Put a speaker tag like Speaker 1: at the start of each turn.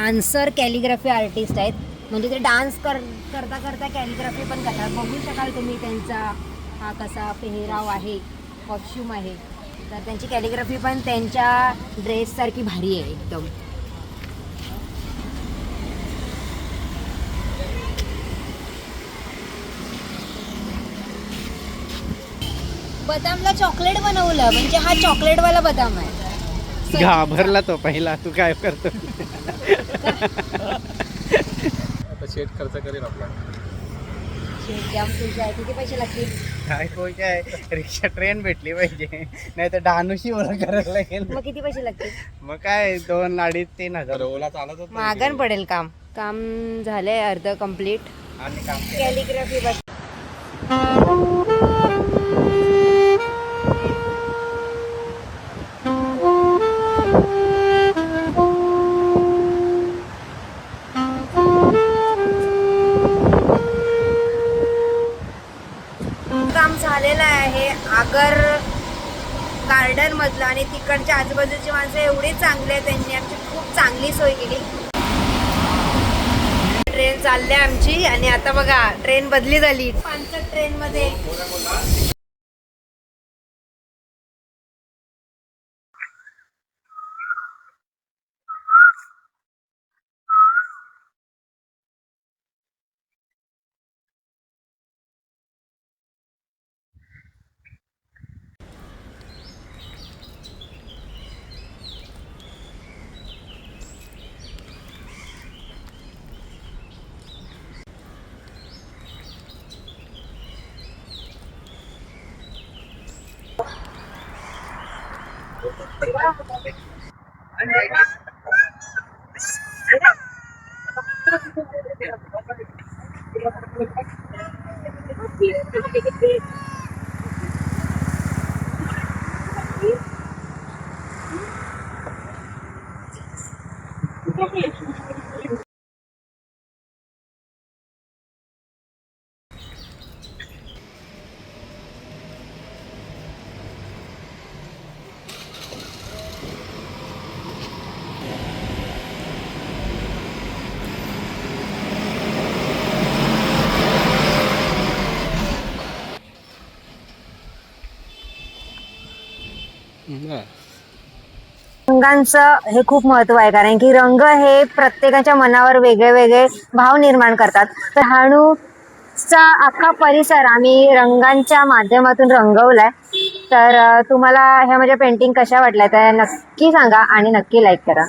Speaker 1: Dancer calligraphy artist आहेत. म्हणजे ते डान्स करता करता कॅलिग्राफी पण करतात. बघू शकाल तुम्ही त्यांचा हा कसा पेहराव आहे, कॉस्ट्यूम आहे. तर त्यांची कॅलिग्राफी पण त्यांच्या ड्रेससारखी भारी आहे एकदम. बदामला चॉकलेट बनवलं, म्हणजे हा चॉकलेटवाला बदाम आहे.
Speaker 2: घाबरला तो पहिला, तू काय करतो?
Speaker 3: आता शेट खर्च करेल आपला.
Speaker 1: जाम तुझं आहे. किती पैसे लागतील?
Speaker 2: काय रिक्षा ट्रेन भेटली पाहिजे, नाही तर डहाणूशी ओळख करायला लागेल.
Speaker 1: मग किती पैसे लागतील?
Speaker 2: मग काय 2, 2.5, 3,000
Speaker 3: ओला चालत होत
Speaker 1: मागण पडेल. काम झालंय अर्ध कम्प्लीट.
Speaker 2: आणि काम
Speaker 1: कॅलिग्राफी बस. काम झालेलं आहे आगर गार्डन मधलं, आणि तिकडच्या आजूबाजूची माणसं एवढी चांगली आहे, त्यांनी आमची खूप चांगली सोय केली. ट्रेन चालली आमची, आणि आता बघा ट्रेन बदली झाली. 5 ट्रेन मध्ये रंगांचं हे खूप महत्व आहे, कारण की रंग हे प्रत्येकाच्या मनावर वेगळे वेगळे भाव निर्माण करतात. तर डहाणूचा अख्खा परिसर आम्ही रंगांच्या माध्यमातून रंगवलाय. तर तुम्हाला ह्या माझ्या पेंटिंग कशा वाटल्या तर नक्की सांगा आणि नक्की लाईक करा.